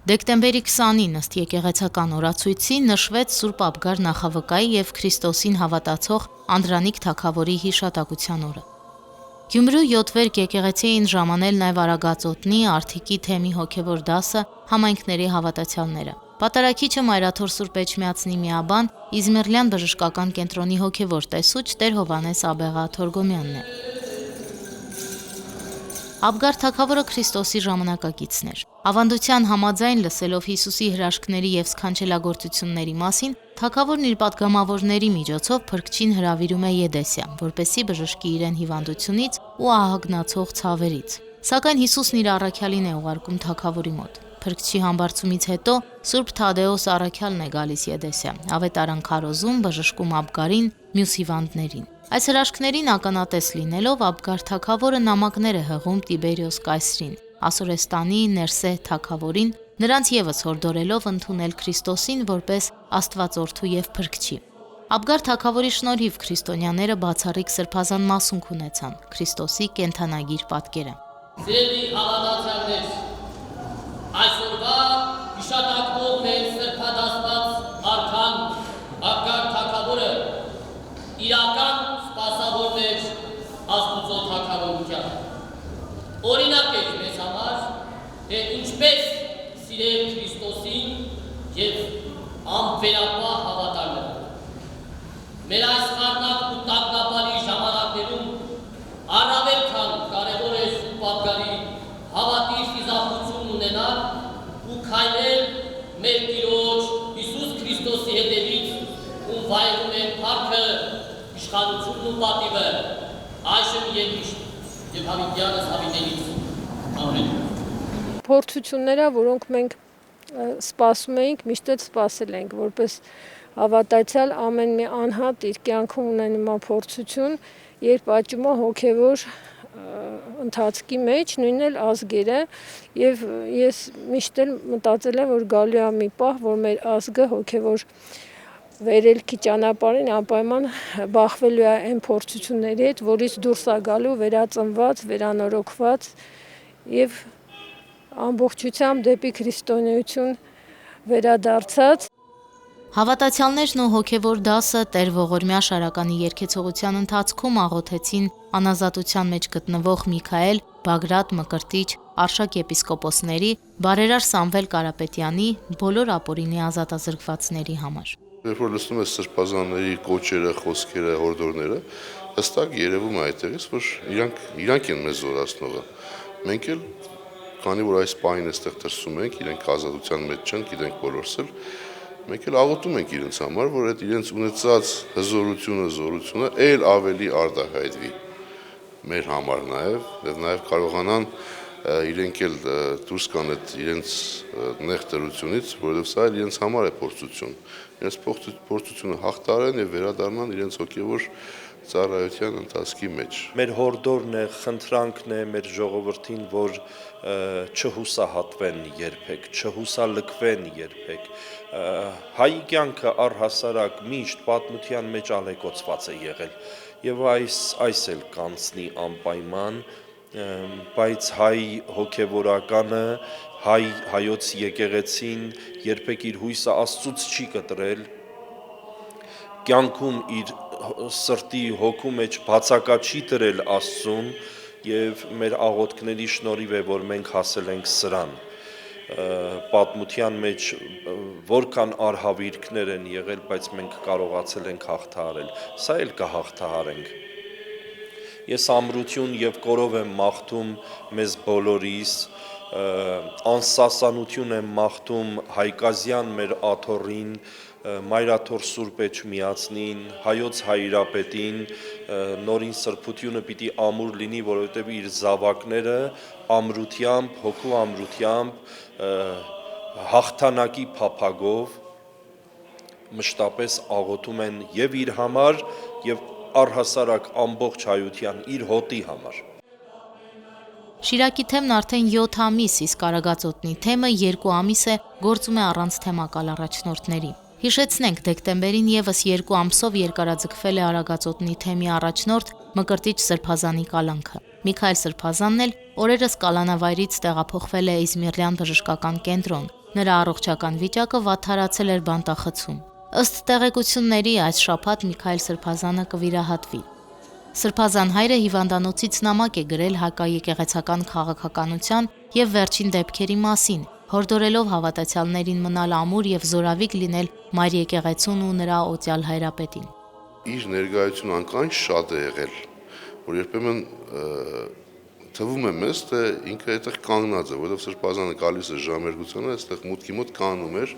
Դեկտեմբերի 20-ին ըստ եկեղեցական օրացույցի նշվեց Սուրբ Աբգար նախավկայի եւ Քրիստոսին հավատացող Անդրանիկ թագավորի հիշատակության օրը։ Գյումրու 7 վերք եկեղեցի էին ժամանել նաև Արագածոտնի, Արթիկի թեմի հոգևոր դասը համայնքների հավատացյալները։ Պատարագիչը Մայրաթոր Սուրբ Էջմիածնի միաբան Իզմիռլյան բժշկական կենտրոնի հոգևոր տեսուչ Տեր Հովհաննես Աբեղա Թորգոմյանն է։ Աբգար թագավորը Քրիստոսի ժամանակակիցն էր։ Ավանդության համաձայն լսելով Հիսուսի հրաշքների եւ սքանչելագործությունների մասին, թագավորն իր պատգամավորների միջոցով փրկչին հրավիրում է Եդեսիա, որպեսզի բժշկի իրեն հիվանդությունից ու ահագնացող ցավերից։ Սակայն Հիսուսն իր առաքյալին է ուղարկում թագավորի մոտ։ Փրկչի համբարձումից հետո Սուրբ Թադեոս առաքյալն է գալիս Եդեսիա, ավետարան քարոզում, բժշկում Աբգարին, մյուս հիվանդներին։ Այս հրաշքներին ականատես լինելով Աբգար թագավորը նամակներ է հղում Տիբերիոս կայսրին, Ասորեստանի Ներսե թագավորին, նրանց ևս հորդորելով ընդունել Քրիստոսին որպես Աստվածորդու եւ Փրկչի։ Աբգար թագավորի շնորհիվ քրիստոնյաները բացառիկ սրբազան մասունք ունեցան Քրիստոսի կենդանագիր պատկերը։ Սիրելի հավատացյալներ, այսօրվա հիշատակվող մեր սրբադասված արքան Աբգար թագավորը իրական սպասավորն էր Աստուծո թագավորության։ Օրինակ էր մեզ համար, թե ինչպես սիրել Քրիստոսին եւ անվերապահ հավատալը։ Մեր այս խառնակ ու տագնապալի ժամանակներում առավել քան կարևոր է Սուրբ Աբգարի հավատի խիզախություն ունենալ ու քայլել մեր Տիրոջ Հիսուս Քրիստոսի հետևից, ում վայելում է փառքը, իշխանությունն ու պատիվը, այժմ եւ միշտ, եւ հավիտյանս հավիտենից։ Ամեն։ Փորձությունները, որոնք մենք սպասում էինք, միշտ էլ սպասել ենք, որպես հավատացյալ ամեն մի անհատ իր կյանքում ունեն նման փորձություն, երբ աճում է հոգևոր ընթացքի մեջ, նույնն էլ ազգերը, եւ ես միշտ էլ մտածել եմ, որ գալու է մի պահ, որ մեր ազգը հոգևոր վերելքի ճանապարհին անպայման բախվելու է այն փորձությունների հետ, որից դուրս է գալու վերածնված, վերանորոգված եւ ամբողջությամբ դեպի քրիստոնեություն վերադարձած։ Հավատացյալներն ու հոգևոր դասը Տեր Ողորմյա Շարականի երգեցողության ընթացքում աղոթեցին անազատության մեջ գտնվող Միքայել, Բագրատ Մկրտիչ, Արշակ եպիսկոպոսների, բարերար Սամվել Կարապետյանի, բոլոր ապօրինի ազատազրկվածների համար։ Երբ որ լսում ես սրբազանների կոչերը, խոսքերը, հորդորները, հստակ երևում է այդտեղից, որ իրանք են մեզ զորացնողը։ Մենք էլ, քանի որ այս պահին այստեղ դրսում ենք, իրենք ազատության մեջ չեն, գիտենք բոլորս էլ, մենք էլ աղոթում ենք իրենց համար, որ այդ իրենց ունեցած հզորությունը, զորությունը ել ավելի արդահայտվի մեր համար նաև կարողանան իրենք էլ դուրս գան այդ իրենց նեղ դրությունից, որովհետև սա էլ իրենց համար է փորձություն։ Իրենց փորձությունը հաղթարեն եւ վերադառնան իրենց հոգեվոր ծառայության ընթացքի մեջ։ Մեր հորդորն է, խնդրանքն է մեր ժողովրդին, որ չհուսահատվեն երբեք, չհուսալքվեն երբեք։ Հայի կյանքը առհասարակ միշտ պատմության մեջ ալեկոծված է եղել եւ այս էլ կանցնի անպայման, բայց հայ հոգևորականը, հայոց եկեղեցին երբեք իր հույսը Աստծուց չի կտրել, կյանքում իր սրտի հոգու մեջ բացակա չի դրել Աստծուն եւ մեր աղոթքների շնորհիվ է, որ մենք հասել ենք սրան։ Պատմության մեջ որքան արհավիրքներ են եղել, բայց մենք կարողացել ենք հաղթահարել։ Սա էլ կհաղթահարենք։ Ես ամրություն եւ կորով եմ մաղթում մեզ բոլորիս, անսասանություն եմ մաղթում Հայկազյան մեր աթոռին, Մայրաթոր Սուրբ Էջմիածնին, Հայոց Հայրապետին, նորին սրբությունը պիտի ամուր լինի, որովհետև իր զավակները ամրությամբ, հոգու ամրությամբ, հաղթանակի փափագով մշտապես աղոթում են եւ իր համար եւ առհասարակ ամբողջ հայության իր հոտի համար։ Շիրակի թեմն արդեն 7 ամիս, իսկ Արագածոտնի թեմը 2 ամիս է գործում է առանց թեմակալ առաջնորդների։ Հիշեցնենք, դեկտեմբերին եւս 2 ամսով երկարաձգվել է Արագածոտնի թեմի առաջնորդ Մկրտիչ Սրբազանի կալանքը։ Միքայել Սրբազանն էլ օրերս կալանավայրից տեղափոխվել է Իզմիռլյան բժշկական կենտրոն, Նրա առողջական վիճակը վատթարացել էր բանտախցում։ Ըստ տեղեկությունների, այս շաբաթ Միքայել Սրբազանը կվիրահատվի։ Սրբազան հայրը հիվանդանոցից նամակ է գրել հակաեկեղեցական քաղաքականության եւ վերջին դեպքերի մասին, հորդորելով հավատացյալներին մնալ ամուր եւ զորավիգ լինել Մայր եկեղեցուն ու նրա օծյալ հայրապետին։ Իր ներկայությունը անկան շատ է եղել, որ երբեմն թվում է մեզ, թե ինքը այդտեղ կանգնած է, որովհետև Սրբազանը գալիս է ժամերգությանը, այստեղ մուտքի մոտ կանգնում էր,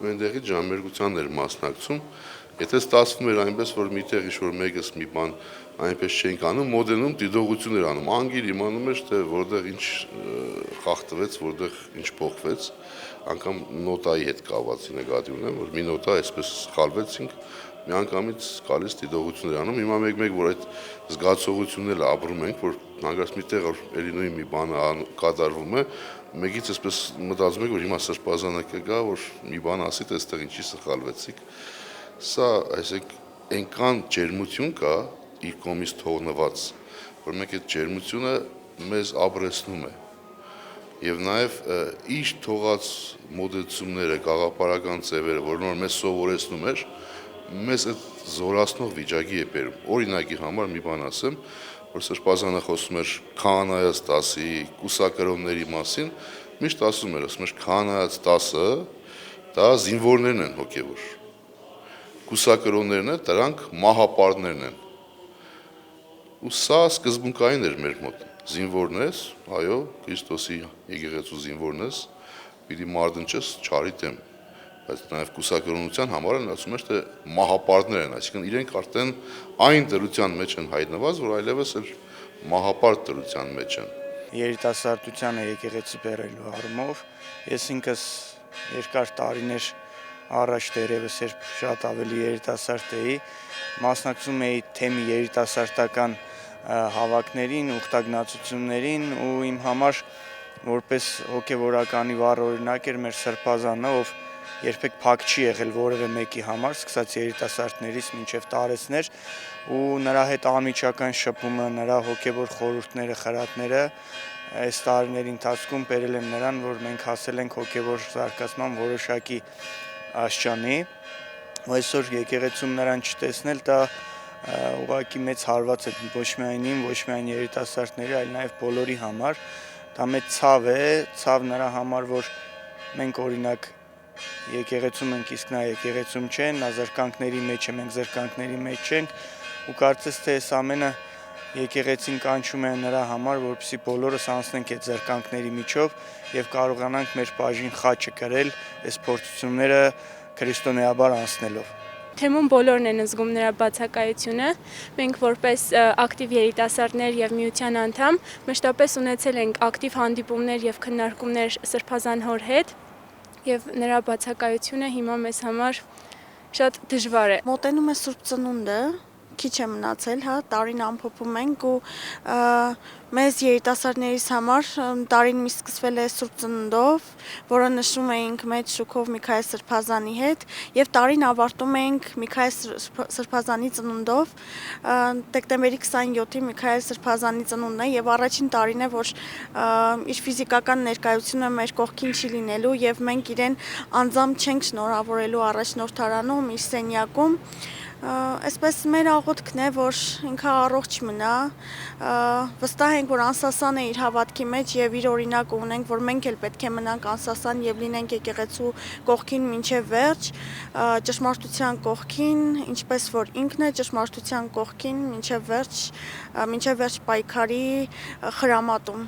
ու այնտեղից ժամերգությանն էր մասնակցում։ Եթե ստացվում էր այնպես, որ միտեղ ինչ-որ մեկս մի բան այնպես չենք անում, մոդելում դիտողություն էր անում, անգիր իմանում էր, թե որտեղ ինչ խախտվեց, որտեղ ինչ փոխվեց, անգամ նոտայի հետ կապված նկատի ունեմ, որ մի նոտա այսպես սխալվեցինք, միանգամից գալիս դիտողություններ անում, հիմա մեկ-մեկ որ այդ զգացողությունները ապրում ենք, որ հանգարց միտեղ որ էլի նույն մի բանը կատարվում է, մեկից այսպես մտածում եք, որ հիմա Սրբազանը կգա, որ մի բան ասի, թե այստեղ ինչի սխալվեցիք։ Սա, այսինքն, այնքան ջերմություն կա իր կողմից թողնված, որ մենք այդ ջերմությունը մեզ ապրեցնում է։ Եվ նաև իր թողած մոդելությունները, գաղափարական ձևերը, որ նոր մեզ սովորեցնում էր, մեզ այդ զորացնող վիճակի է բերում։ Օրինակի համար մի բան ասեմ, որ Սրբազանը խոսում էր քահանայած 10-ի, կուսակրոնների մասին, միշտ ասում էր, քահանայած 10-ը դա զինվորներն են հոգևոր։ Կուսակրոններն են, դրանք մահապարտներն են։ Ու սա սկզբունքային էր մեր մոտ։ Զինվորն ես, այո, Քրիստոսի եկեղեցու զինվորն ես, պիտի մարտնչես չարի դեմ։ Բայց նաև կուսակրոնության համար են ասում էր, թե մահապարտներ են, այսինքն իրենք արդեն այն դրության մեջ են հայտնված, որ այլևս էլ մահապարտ դրության մեջ են։ Երիտասարդությանը եկեղեցի բերելու առումով ես ինքս երկար տարիներ առաջ դերևս երբ շատ ավելի երիտասարդ էի, մասնակցում էի թեմի երիտասարդական հավաքներին, ուխտագնացություններին ու իմ համար որպես հոգևորականի վառ օրինակ էր մեր Սրբազանը, ով երբեք փակ չի եղել որևէ մեկի համար, սկսած երիտասարդներից մինչև տարեցներ ու նրա հետ անմիջական շփումը, նրա հոգևոր խորհուրդները, խրատները այս տարիների ընթացքում բերել են նրան, որ մենք հասել ենք հոգևոր զարգացման որոշակի աստիճանի, ու այսօր եկեղեցում նրան չտեսնել դա ուղղակի մեծ հարված է ոչ միայն իմ, ոչ միայն երիտասարդների, այլ նաև բոլորի համար, դա մեծ ցավ է, ցավ նրա համար, որ մենք օրինակ եկեղեցում ենք, իսկ նա եկեղեցում չէ, նա զրկանքների մեջ է, մենք զրկանքների մեջ չենք ու կարծես թե այս ամենը եկեղեցին կանչում է նրա համար, որպեսզի բոլորս անցնենք այդ զրկանքների միջով եւ կարողանանք մեր բաժին խաչը կրել այս փորձությունները քրիստոնեաբար անցնելով։ Թեմում բոլորն են զգում նրա բացակայությունը, մենք որպես ակտիվ երիտասարդներ եւ միության անդամ մշտապես ունեցել ենք ակտիվ հանդիպումներ եւ քննարկումներ Սրբազան հոր հետ եւ նրա բացակայությունը հիմա մեզ համար շատ դժվար է։ Մոտենում է Սուրբ Ծնունդը, քիչ է մնացել, հա, տարին ամփոփում ենք ու մեզ երիտասարդներից համար տարին մի սկսվել է Սուրբ Ծնունդով, որը նշում էինք մեծ շուքով Միքայել Սրբազանի հետ եւ տարին ավարտում էինք Միքայել Սրբազանի ծնունդով, դեկտեմբերի 27-ին Միքայել Սրբազանի ծնունդն է եւ առաջին տարին է, որ իր ֆիզիկական ներկայությունը մեր կողքին չի լինելու եւ մենք իրեն անձամբ չենք շնորհավորելու առաջնորդարանում, իր սենյակում։ Այսպես մեր աղոթքն է, որ ինքը առողջ մնա, վստահ ենք, որ անսասան է իր հավատքի մեջ եւ իր օրինակը ունենք, որ մենք էլ պետք է մնանք անսասան եւ լինենք եկեղեցու կողքին մինչեւ վերջ, ճշմարտության կողքին, ինչպես որ ինքն է ճշմարտության կողքին մինչեւ վերջ պայքարի խրամատում։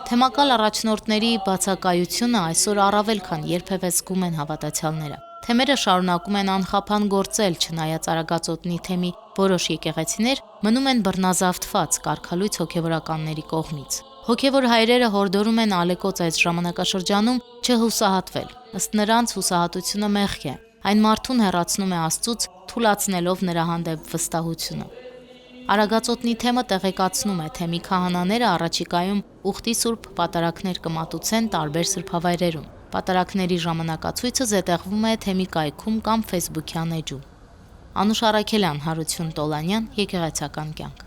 Թեմակալ առաջնորդների բացակայությունը այսօր առավել քան երբևէ զգում են հավատացյալները։ Թեմերը շարունակում են անխափան գործել, չնայած Արագածոտնի թեմի որոշ եկեղեցիներ մնում են բռնազավթված կարգալույց հոգևորականների կողմից։ Հոգևոր հայրերը հորդորում են ալեկոծ այս ժամանակաշրջանում չհուսահատվել։ Ըստ նրանց հուսահատությունը մեղք է։ Այն մարդուն հեռացնում է Աստծուց, թուլացնելով նրա հանդեպ վստահությունը։ Արագածոտնի թեմը տեղեկացնում է, թե մի քահանաները առաջիկայում ուխտի սուրբ պատարակներ կմատուցեն տարբեր սրբավայրերում։ Պատարակների ժամանակացույցը զետեղվում է թեմի կայքում կամ ֆեյսբուքյան էջում։ Անուշ Արաքելյան, Հարություն Տոլանյան, Եկեղեցական կյանք։